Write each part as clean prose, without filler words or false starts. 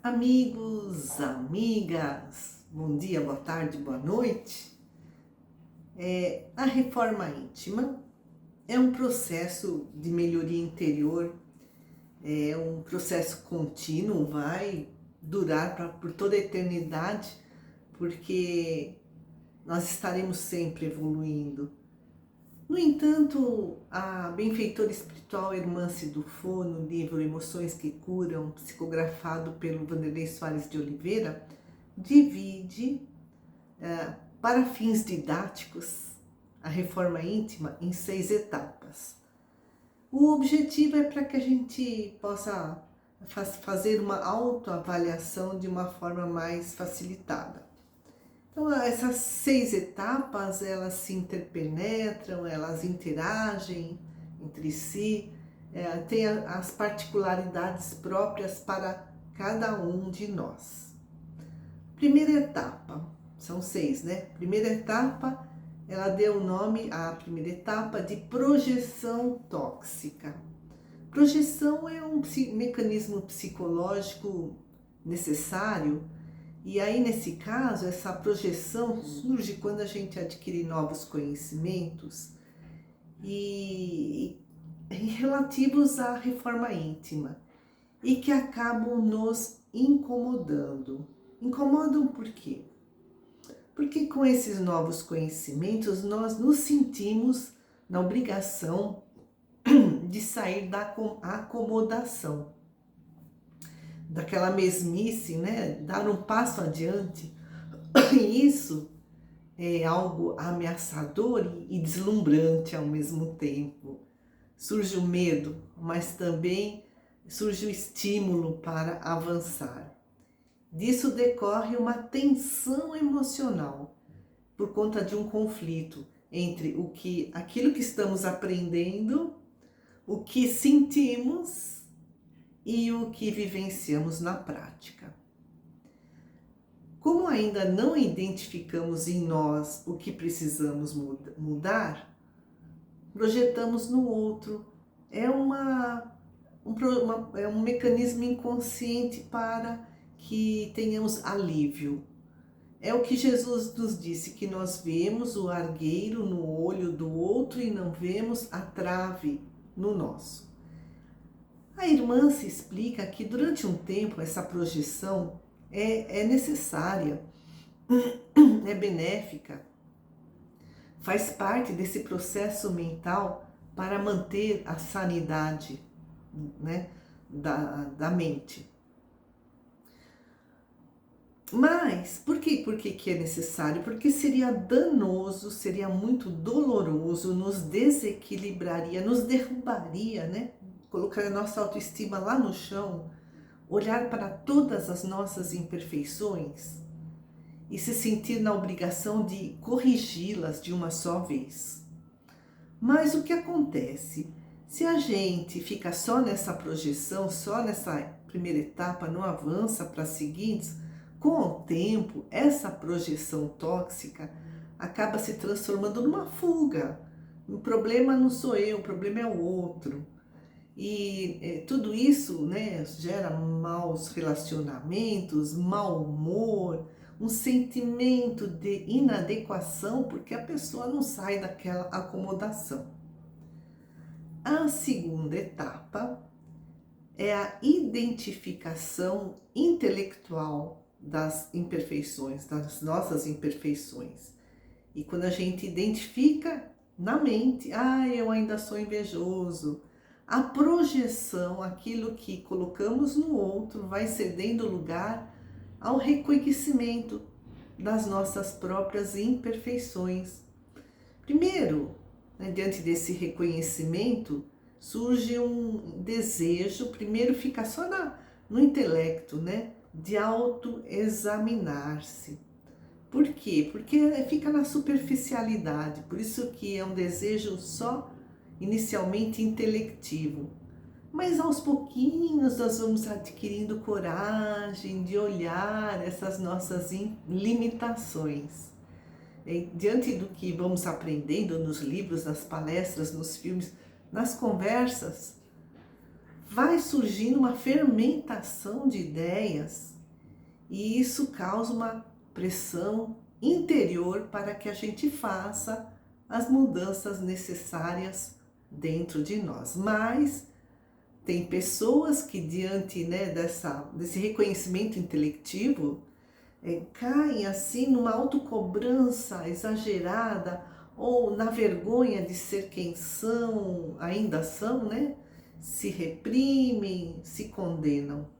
Amigos, amigas, bom dia, boa tarde, boa noite. A reforma íntima é um processo de melhoria interior, é um processo contínuo, vai durar por toda a eternidade, porque nós estaremos sempre evoluindo. No entanto, a benfeitora espiritual Irmã Sidufo, no livro Emoções que Curam, psicografado pelo Vanderlei Soares de Oliveira, divide, para fins didáticos, a reforma íntima em 6 etapas. O objetivo é para que a gente possa fazer uma autoavaliação de uma forma mais facilitada. Então, essas 6 etapas, elas se interpenetram, elas interagem entre si, tem as particularidades próprias para cada um de nós. Primeira etapa, são 6, né? Primeira etapa, ela deu o nome à primeira etapa de projeção tóxica. Projeção é um mecanismo psicológico necessário. E aí, nesse caso, essa projeção surge quando a gente adquire novos conhecimentos e relativos à reforma íntima e que acabam nos incomodando. Incomodam por quê? Porque com esses novos conhecimentos nós nos sentimos na obrigação de sair da acomodação, daquela mesmice, né? Dar um passo adiante. E isso é algo ameaçador e deslumbrante ao mesmo tempo. Surge o medo, mas também surge o estímulo para avançar. Disso decorre uma tensão emocional por conta de um conflito entre aquilo que estamos aprendendo, o que sentimos e o que vivenciamos na prática. Como ainda não identificamos em nós o que precisamos mudar, projetamos no outro. É um mecanismo inconsciente para que tenhamos alívio. É o que Jesus nos disse, que nós vemos o argueiro no olho do outro e não vemos a trave no nosso. A irmã se explica que durante um tempo essa projeção é necessária, é benéfica, faz parte desse processo mental para manter a sanidade, né, da mente. Mas por que é necessário? Porque seria danoso, seria muito doloroso, nos desequilibraria, nos derrubaria, né? Colocar a nossa autoestima lá no chão, olhar para todas as nossas imperfeições e se sentir na obrigação de corrigi-las de uma só vez. Mas o que acontece? Se a gente fica só nessa projeção, só nessa primeira etapa, não avança para as seguintes, com o tempo, essa projeção tóxica acaba se transformando numa fuga. O problema não sou eu, o problema é o outro. E tudo isso, né, gera maus relacionamentos, mau humor, um sentimento de inadequação, porque a pessoa não sai daquela acomodação. A segunda etapa é a identificação intelectual das imperfeições, das nossas imperfeições. E quando a gente identifica na mente, eu ainda sou invejoso, a projeção, aquilo que colocamos no outro, vai cedendo lugar ao reconhecimento das nossas próprias imperfeições. Primeiro, né, diante desse reconhecimento, surge um desejo, primeiro fica só no intelecto, né, de autoexaminar-se. Por quê? Porque fica na superficialidade, por isso que é um desejo só inicialmente intelectivo. Mas aos pouquinhos nós vamos adquirindo coragem de olhar essas nossas limitações. E, diante do que vamos aprendendo nos livros, nas palestras, nos filmes, nas conversas, vai surgindo uma fermentação de ideias E isso causa uma pressão interior para que a gente faça as mudanças necessárias dentro de nós. Mas tem pessoas que diante, né, desse reconhecimento intelectivo, caem assim numa autocobrança exagerada ou na vergonha de ser quem são, ainda são, né? Se reprimem, se condenam.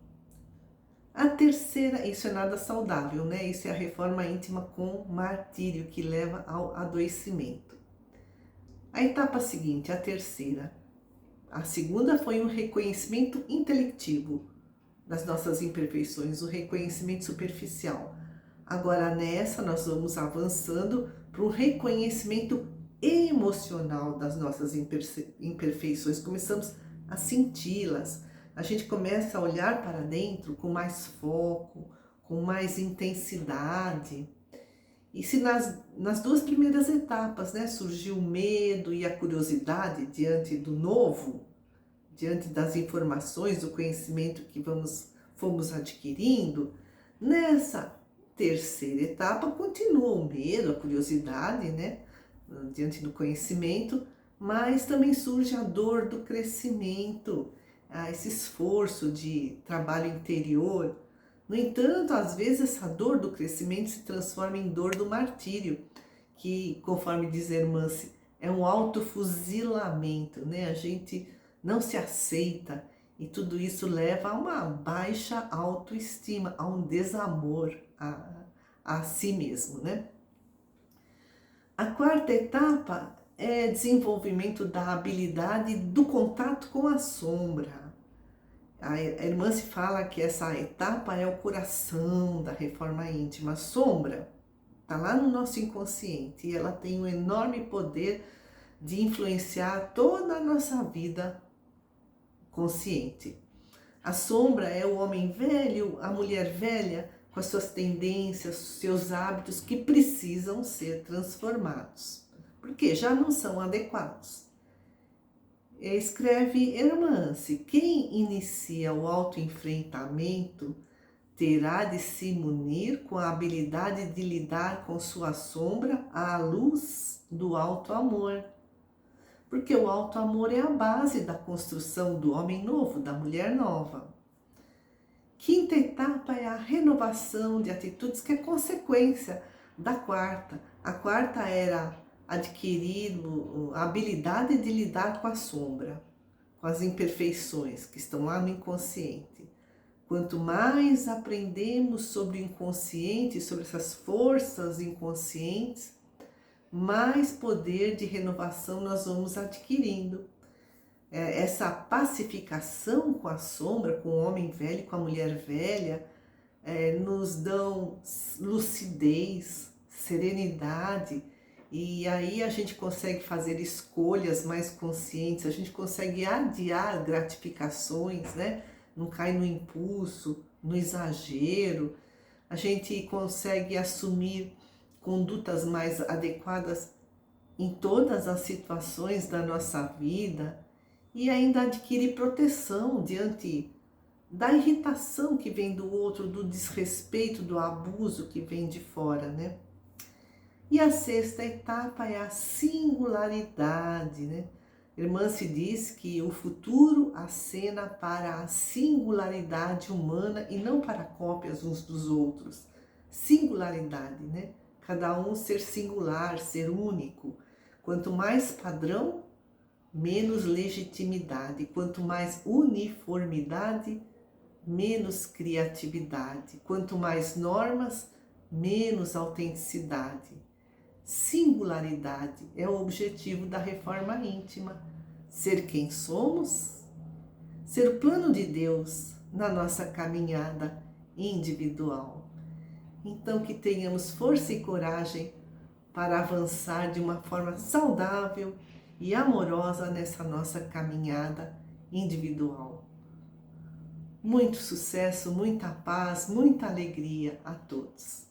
A terceira, isso é nada saudável, né? Isso é a reforma íntima com martírio que leva ao adoecimento. A etapa seguinte, a terceira. A segunda foi um reconhecimento intelectivo das nossas imperfeições, o reconhecimento superficial. Agora nessa nós vamos avançando para um reconhecimento emocional das nossas imperfeições. Começamos a senti-las. A gente começa a olhar para dentro com mais foco, com mais intensidade. E se nas duas primeiras etapas, né, surgiu o medo e a curiosidade diante do novo, diante das informações, do conhecimento que fomos adquirindo, nessa terceira etapa continua o medo, a curiosidade, né, diante do conhecimento, mas também surge a dor do crescimento, esse esforço de trabalho interior. No entanto, às vezes essa dor do crescimento se transforma em dor do martírio, que, conforme diz Hermance, é um autofuzilamento, né? A gente não se aceita e tudo isso leva a uma baixa autoestima, a um desamor a si mesmo, né? A quarta etapa é desenvolvimento da habilidade do contato com a sombra. A irmã se fala que essa etapa é o coração da reforma íntima. A sombra está lá no nosso inconsciente e ela tem um enorme poder de influenciar toda a nossa vida consciente. A sombra é o homem velho, a mulher velha, com as suas tendências, seus hábitos que precisam ser transformados, porque já não são adequados. Escreve Hermance: quem inicia o autoenfrentamento terá de se munir com a habilidade de lidar com sua sombra à luz do alto amor. Porque o alto amor é a base da construção do homem novo, da mulher nova. Quinta etapa é a renovação de atitudes, que é consequência da quarta. A quarta era adquirir a habilidade de lidar com a sombra, com as imperfeições que estão lá no inconsciente. Quanto mais aprendemos sobre o inconsciente, sobre essas forças inconscientes, mais poder de renovação nós vamos adquirindo. Essa pacificação com a sombra, com o homem velho, com a mulher velha, nos dão lucidez, serenidade, e aí a gente consegue fazer escolhas mais conscientes, a gente consegue adiar gratificações, né? Não cai no impulso, no exagero, a gente consegue assumir condutas mais adequadas em todas as situações da nossa vida e ainda adquire proteção diante da irritação que vem do outro, do desrespeito, do abuso que vem de fora, né? E a sexta etapa é a singularidade, né? Irmã se diz que o futuro acena para a singularidade humana e não para cópias uns dos outros. Singularidade, né? Cada um ser singular, ser único. Quanto mais padrão, menos legitimidade. Quanto mais uniformidade, menos criatividade. Quanto mais normas, menos autenticidade. Singularidade é o objetivo da reforma íntima. Ser quem somos, ser o plano de Deus na nossa caminhada individual. Então, que tenhamos força e coragem para avançar de uma forma saudável e amorosa nessa nossa caminhada individual. Muito sucesso, muita paz, muita alegria a todos.